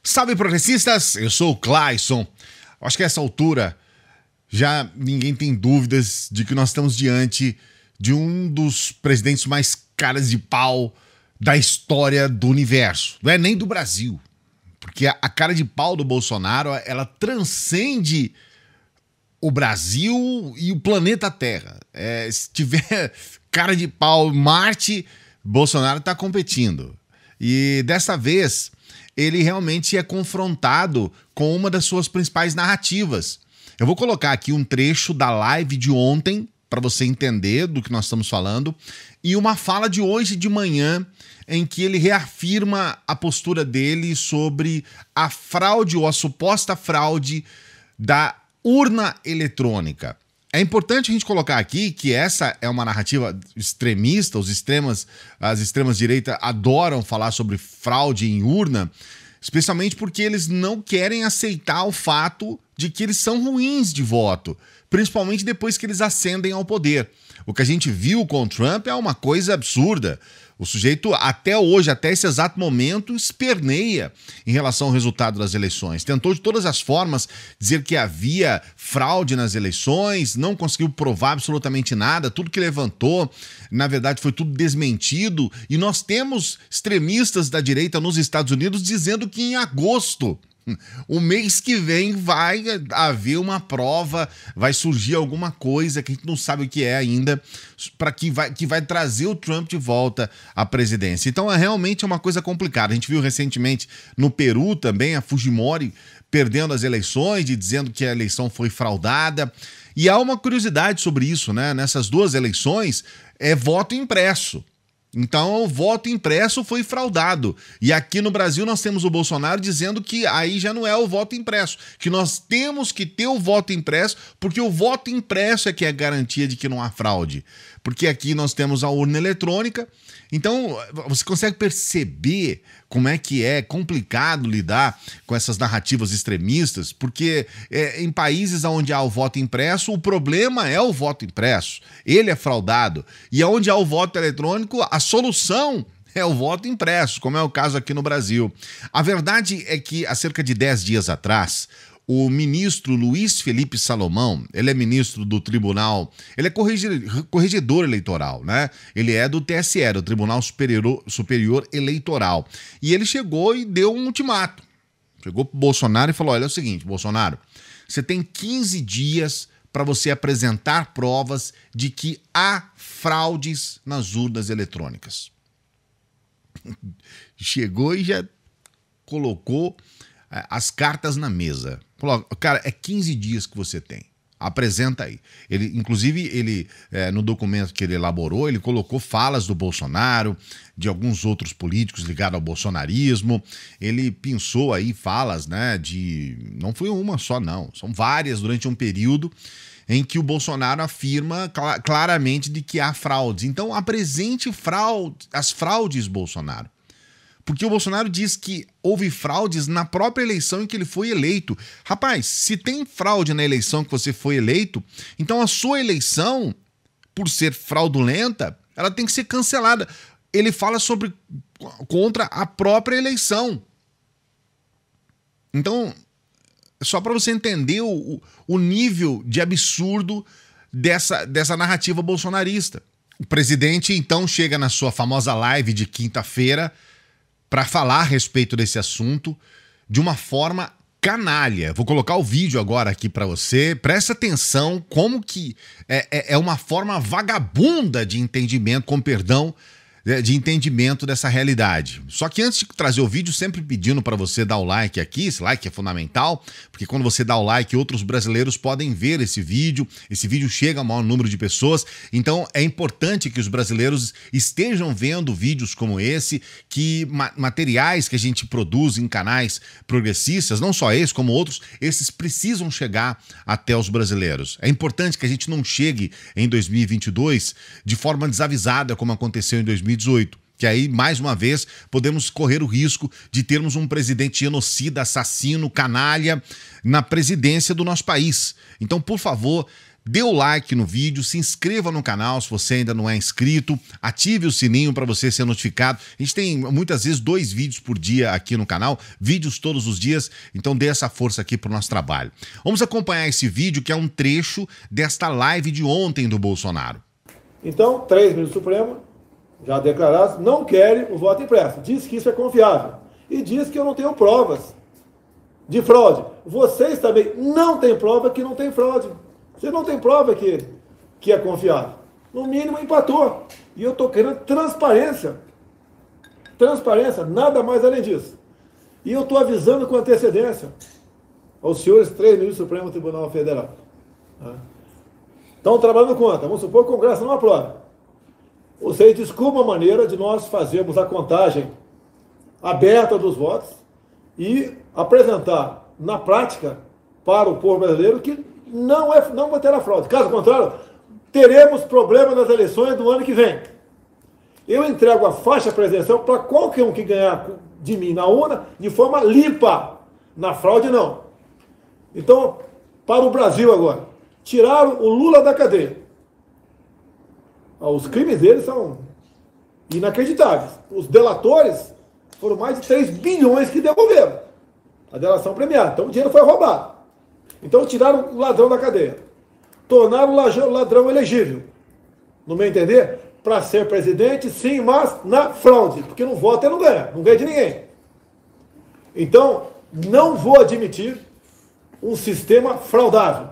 Salve, progressistas! Eu sou o Clayson. Acho que a essa altura já ninguém tem dúvidas de que nós estamos diante de um dos presidentes mais caras de pau da história do universo. Não é nem do Brasil. Porque a cara de pau do Bolsonaro, ela transcende o Brasil e o planeta Terra. Se tiver cara de pau Marte, Bolsonaro está competindo. E dessa vez, ele realmente é confrontado com uma das suas principais narrativas. Eu vou colocar aqui um trecho da live de ontem, para você entender do que nós estamos falando, e uma fala de hoje de manhã, em que ele reafirma a postura dele sobre a fraude ou a suposta fraude da urna eletrônica. É importante a gente colocar aqui que essa é uma narrativa extremista, as extremas direitas adoram falar sobre fraude em urna, especialmente porque eles não querem aceitar o fato de que eles são ruins de voto, principalmente depois que eles ascendem ao poder. O que a gente viu com o Trump é uma coisa absurda. O sujeito, até hoje, até esse exato momento, esperneia em relação ao resultado das eleições. Tentou de todas as formas dizer que havia fraude nas eleições, não conseguiu provar absolutamente nada, tudo que levantou, na verdade, foi tudo desmentido. E nós temos extremistas da direita nos Estados Unidos dizendo que em agosto, o mês que vem, vai haver uma prova, vai surgir alguma coisa que a gente não sabe o que é ainda, que vai trazer o Trump de volta à presidência. Então, realmente é uma coisa complicada. A gente viu recentemente no Peru também a Fujimori perdendo as eleições e dizendo que a eleição foi fraudada. E há uma curiosidade sobre isso, né? Nessas duas eleições é voto impresso. Então, o voto impresso foi fraudado. E aqui no Brasil nós temos o Bolsonaro dizendo que aí já não é o voto impresso, que nós temos que ter o voto impresso, porque o voto impresso é que é garantia de que não há fraude. Porque aqui nós temos a urna eletrônica. Então, você consegue perceber como é que é complicado lidar com essas narrativas extremistas, porque em países onde há o voto impresso, o problema é o voto impresso. Ele é fraudado. E onde há o voto eletrônico, a solução é o voto impresso, como é o caso aqui no Brasil. A verdade é que, há cerca de 10 dias atrás, o ministro Luiz Felipe Salomão, ele é ministro do Tribunal, ele é corregedor eleitoral, né? Ele é do TSE, do Tribunal Superior Eleitoral. E ele chegou e deu um ultimato. Chegou pro Bolsonaro e falou, olha, é o seguinte, Bolsonaro, você tem 15 dias para você apresentar provas de que há fraudes nas urnas eletrônicas. Chegou e já colocou as cartas na mesa. Falou, cara, é 15 dias que você tem. Apresenta aí. Inclusive, no documento que ele elaborou, ele colocou falas do Bolsonaro, de alguns outros políticos ligados ao bolsonarismo. Ele pensou aí falas, né, não foi uma só, não. São várias durante um período em que o Bolsonaro afirma claramente de que há fraudes. Então, apresente as fraudes, Bolsonaro. Porque o Bolsonaro diz que houve fraudes na própria eleição em que ele foi eleito. Rapaz, se tem fraude na eleição que você foi eleito, então a sua eleição, por ser fraudulenta, ela tem que ser cancelada. Ele fala contra a própria eleição. Então, só para você entender o nível de absurdo dessa narrativa bolsonarista. O presidente, então, chega na sua famosa live de quinta-feira para falar a respeito desse assunto de uma forma canalha. Vou colocar o vídeo agora aqui para você. Presta atenção como que é uma forma vagabunda de entendimento, com perdão, de entendimento dessa realidade. Só que antes de trazer o vídeo, sempre pedindo para você dar o like aqui, esse like é fundamental, porque quando você dá o like, outros brasileiros podem ver esse vídeo chega a maior número de pessoas, então é importante que os brasileiros estejam vendo vídeos como esse, que materiais que a gente produz em canais progressistas, não só esse, como outros, esses precisam chegar até os brasileiros. É importante que a gente não chegue em 2022 de forma desavisada, como aconteceu em 2018, que aí, mais uma vez, podemos correr o risco de termos um presidente genocida, assassino, canalha na presidência do nosso país. Então, por favor, dê o like no vídeo, se inscreva no canal se você ainda não é inscrito, ative o sininho para você ser notificado. A gente tem muitas vezes 2 vídeos por dia aqui no canal, vídeos todos os dias, então dê essa força aqui pro nosso trabalho. Vamos acompanhar esse vídeo que é um trecho desta live de ontem do Bolsonaro. Então, 3 ministros do Supremo já declarados não querem o voto impresso. Diz que isso é confiável. E diz que eu não tenho provas de fraude. Vocês também não têm prova que não tem fraude. Você não tem prova que é confiável. No mínimo empatou. E eu estou querendo transparência. Transparência, nada mais além disso. E eu estou avisando com antecedência aos senhores 3 ministros do Supremo Tribunal Federal. Estão trabalhando contra. Vamos supor que o Congresso não aprove. Vocês descobrem a maneira de nós fazermos a contagem aberta dos votos e apresentar na prática para o povo brasileiro que não vai ter a fraude. Caso contrário, teremos problema nas eleições do ano que vem. Eu entrego a faixa presidencial para qualquer um que ganhar de mim na urna de forma limpa. Na fraude, não. Então, para o Brasil agora, tiraram o Lula da cadeia. Os crimes dele são inacreditáveis. Os delatores foram mais de 3 bilhões que devolveram. A delação premiada. Então o dinheiro foi roubado. Então tiraram o ladrão da cadeia. Tornaram o ladrão elegível. No meu entender, para ser presidente, sim, mas na fraude. Porque não vota e não ganha. Não ganha de ninguém. Então, não vou admitir um sistema fraudável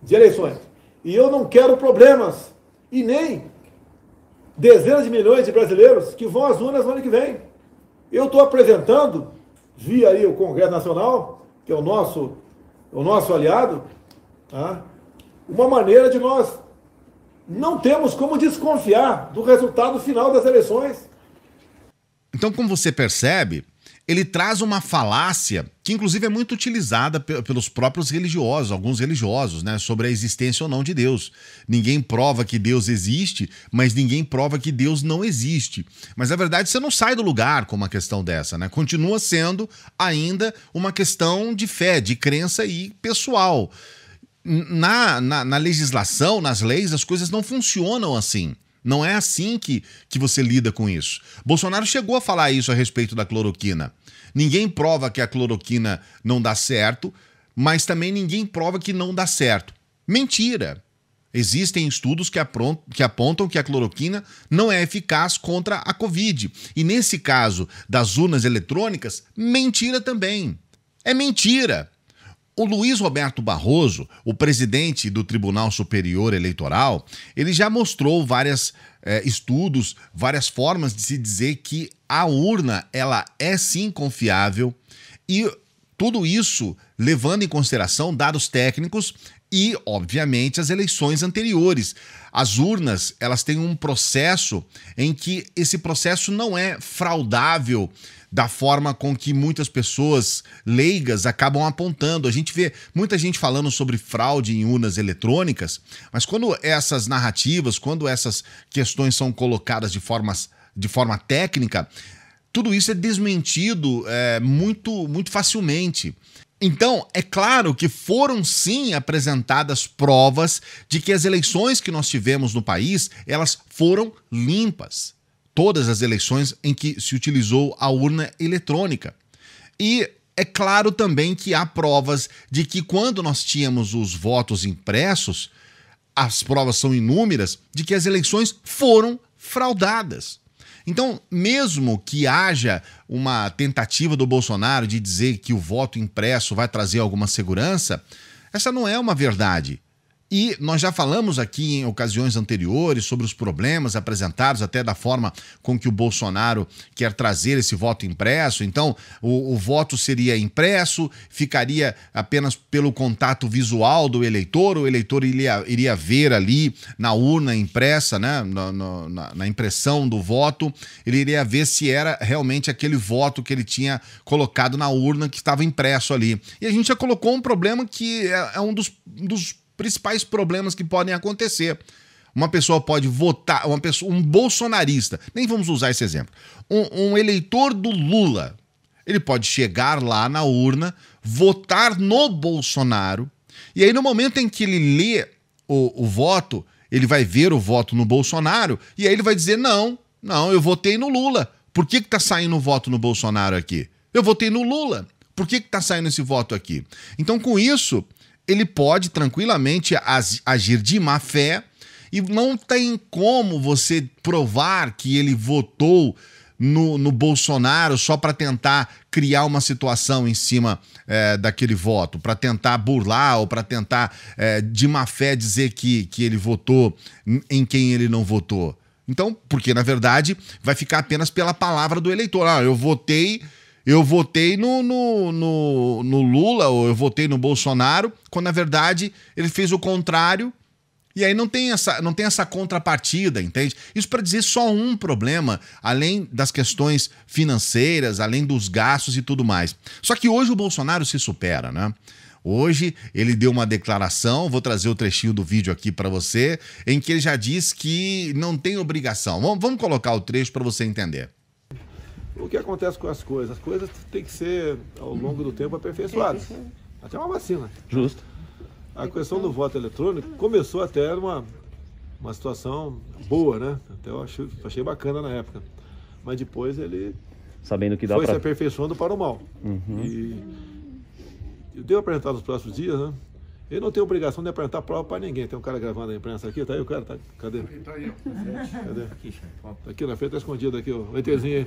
de eleições. E eu não quero problemas. E nem dezenas de milhões de brasileiros que vão às urnas no ano que vem. Eu estou apresentando, via aí o Congresso Nacional, que é o nosso aliado, uma maneira de nós não termos como desconfiar do resultado final das eleições. Então, como você percebe, ele traz uma falácia que inclusive é muito utilizada pelos próprios religiosos, alguns religiosos, né, sobre a existência ou não de Deus. Ninguém prova que Deus existe, mas ninguém prova que Deus não existe. Mas na verdade você não sai do lugar com uma questão dessa, né? Continua sendo ainda uma questão de fé, de crença e pessoal. Na legislação, nas leis, as coisas não funcionam assim. Não é assim que você lida com isso. Bolsonaro chegou a falar isso a respeito da cloroquina. Ninguém prova que a cloroquina não dá certo, mas também ninguém prova que não dá certo. Mentira! Existem estudos que apontam que a cloroquina não é eficaz contra a Covid. E nesse caso das urnas eletrônicas, mentira também. É mentira! O Luiz Roberto Barroso, o presidente do Tribunal Superior Eleitoral, ele já mostrou vários estudos, várias formas de se dizer que a urna ela é sim confiável e tudo isso levando em consideração dados técnicos e, obviamente, as eleições anteriores. As urnas, elas têm um processo em que esse processo não é fraudável da forma com que muitas pessoas leigas acabam apontando. A gente vê muita gente falando sobre fraude em urnas eletrônicas, mas quando essas narrativas, quando essas questões são colocadas de forma técnica, tudo isso é desmentido muito facilmente. Então, é claro que foram sim apresentadas provas de que as eleições que nós tivemos no país, elas foram limpas. Todas as eleições em que se utilizou a urna eletrônica. E é claro também que há provas de que quando nós tínhamos os votos impressos, as provas são inúmeras, de que as eleições foram fraudadas. Então, mesmo que haja uma tentativa do Bolsonaro de dizer que o voto impresso vai trazer alguma segurança, essa não é uma verdade. E nós já falamos aqui em ocasiões anteriores sobre os problemas apresentados até da forma com que o Bolsonaro quer trazer esse voto impresso. Então, o voto seria impresso, ficaria apenas pelo contato visual do eleitor, o eleitor iria ver ali na urna impressa, né, na impressão do voto, ele iria ver se era realmente aquele voto que ele tinha colocado na urna que estava impresso ali. E a gente já colocou um problema que é um dos principais problemas que podem acontecer. Uma pessoa pode votar, um bolsonarista, nem vamos usar esse exemplo, um eleitor do Lula, ele pode chegar lá na urna, votar no Bolsonaro, e aí no momento em que ele lê o voto, ele vai ver o voto no Bolsonaro e aí ele vai dizer, não, eu votei no Lula. Por que tá saindo o voto no Bolsonaro aqui? Eu votei no Lula. Por que tá saindo esse voto aqui? Então, com isso, ele pode tranquilamente agir de má fé e não tem como você provar que ele votou no Bolsonaro só para tentar criar uma situação em cima daquele voto, para tentar burlar ou para tentar de má fé dizer que ele votou em quem ele não votou. Então, porque na verdade vai ficar apenas pela palavra do eleitor. Ah, eu votei no Lula ou eu votei no Bolsonaro, quando na verdade ele fez o contrário. E aí não tem essa contrapartida, entende? Isso para dizer só um problema, além das questões financeiras, além dos gastos e tudo mais. Só que hoje o Bolsonaro se supera, né? Hoje ele deu uma declaração, vou trazer o trechinho do vídeo aqui para você, em que ele já diz que não tem obrigação. Vamos colocar o trecho para você entender. O que acontece com as coisas? As coisas têm que ser, ao longo do tempo, aperfeiçoadas. Até uma vacina. Justo. A questão do voto eletrônico começou até uma situação boa, né? Até eu achei bacana na época. Mas depois ele sabendo que dá foi se aperfeiçoando para o mal. E eu devo apresentar nos próximos dias, né? Ele não tem obrigação de apresentar prova para ninguém. Tem um cara gravando a imprensa aqui, tá aí o cara? Tá, cadê? Tá aí, cadê? Tá aqui na frente, tá escondido aqui, o ETzinho aí.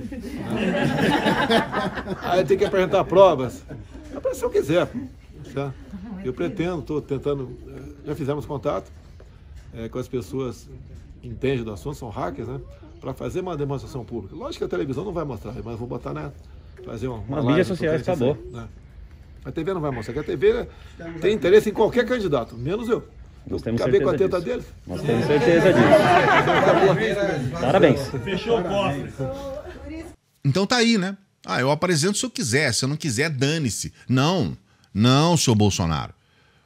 Aí tem que apresentar provas. Se eu quiser, tá? Eu pretendo, estou tentando, já fizemos contato com as pessoas que entendem do assunto, são hackers, né? Para fazer uma demonstração pública. Lógico que a televisão não vai mostrar, mas eu vou botar, né? Fazer uma nas mídias sociais, acabou. Né? A TV não vai mostrar, porque a TV tem interesse em qualquer candidato, menos eu. Nós temos acabei com a certeza teta disso. deles. Nós temos certeza disso. Parabéns. Fechou o cofre. Então tá aí, né? Ah, eu apresento se eu quiser, se eu não quiser, dane-se. Não, senhor Bolsonaro.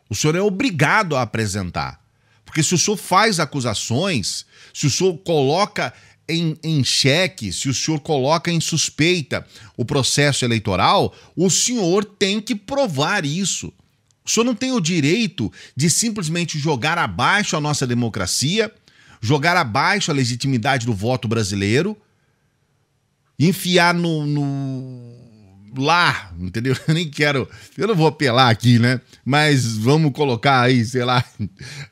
O senhor é obrigado a apresentar. Porque se o senhor faz acusações, se o senhor coloca em xeque, se o senhor coloca em suspeita o processo eleitoral, o senhor tem que provar isso. O senhor não tem o direito de simplesmente jogar abaixo a nossa democracia, jogar abaixo a legitimidade do voto brasileiro, enfiar lá, entendeu? Eu não vou apelar aqui, né? Mas vamos colocar aí, sei lá,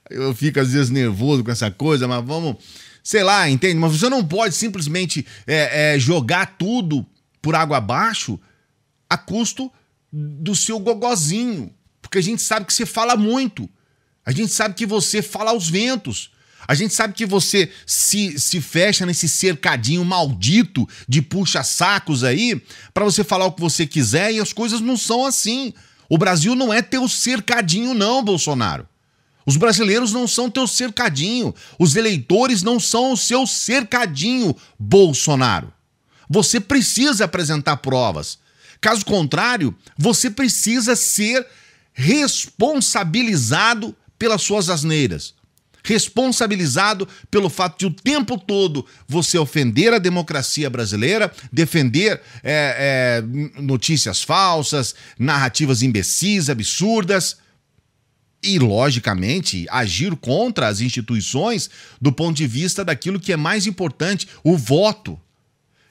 eu fico às vezes nervoso com essa coisa, mas vamos, sei lá, entende? Mas você não pode simplesmente jogar tudo por água abaixo a custo do seu gogozinho, porque a gente sabe que você fala muito, a gente sabe que você fala aos ventos, a gente sabe que você se fecha nesse cercadinho maldito de puxa-sacos aí para você falar o que você quiser e as coisas não são assim. O Brasil não é teu cercadinho não, Bolsonaro. Os brasileiros não são teu cercadinho. Os eleitores não são o seu cercadinho, Bolsonaro. Você precisa apresentar provas. Caso contrário, você precisa ser responsabilizado pelas suas asneiras. Responsabilizado pelo fato de o tempo todo você ofender a democracia brasileira, defender notícias falsas, narrativas imbecis, absurdas e, logicamente, agir contra as instituições do ponto de vista daquilo que é mais importante, o voto.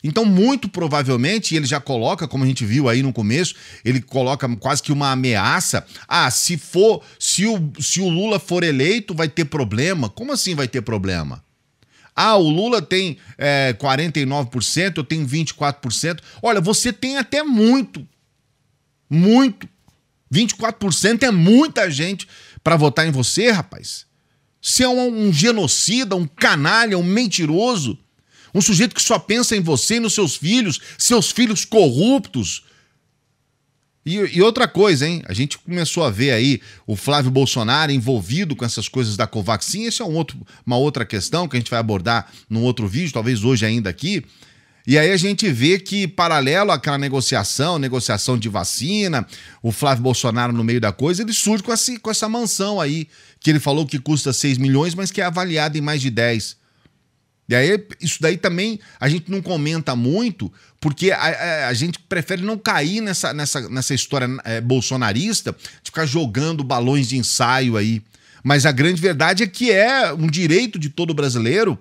Então, muito provavelmente, ele já coloca, como a gente viu aí no começo, ele coloca quase que uma ameaça. Ah, se o Lula for eleito, vai ter problema. Como assim vai ter problema? Ah, o Lula tem 49%, eu tenho 24%. Olha, você tem até muito. 24% é muita gente para votar em você, rapaz. Você é um genocida, um canalha, um mentiroso. Um sujeito que só pensa em você e nos seus filhos corruptos. E outra coisa, hein? A gente começou a ver aí o Flávio Bolsonaro envolvido com essas coisas da Covaxin. Isso é uma outra questão que a gente vai abordar num outro vídeo, talvez hoje ainda aqui. E aí a gente vê que, paralelo àquela negociação de vacina, o Flávio Bolsonaro no meio da coisa, ele surge com essa mansão aí, que ele falou que custa 6 milhões, mas que é avaliada em mais de 10. E aí, isso daí também a gente não comenta muito, porque a gente prefere não cair nessa história bolsonarista de ficar jogando balões de ensaio aí. Mas a grande verdade é que é um direito de todo brasileiro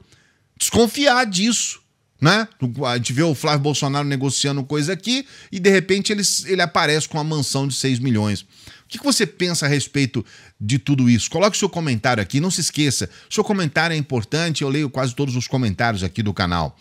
desconfiar disso, né? A gente vê o Flávio Bolsonaro negociando coisa aqui e, de repente, ele aparece com uma mansão de 6 milhões. O que você pensa a respeito de tudo isso? Coloque o seu comentário aqui, não se esqueça. Seu comentário é importante, eu leio quase todos os comentários aqui do canal.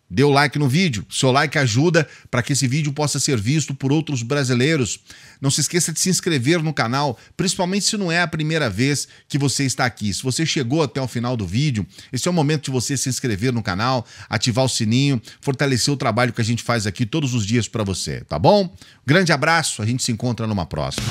Dê o like no vídeo, seu like ajuda para que esse vídeo possa ser visto por outros brasileiros. Não se esqueça de se inscrever no canal, principalmente se não é a primeira vez que você está aqui. Se você chegou até o final do vídeo, esse é o momento de você se inscrever no canal, ativar o sininho, fortalecer o trabalho que a gente faz aqui todos os dias para você, tá bom? Grande abraço, a gente se encontra numa próxima.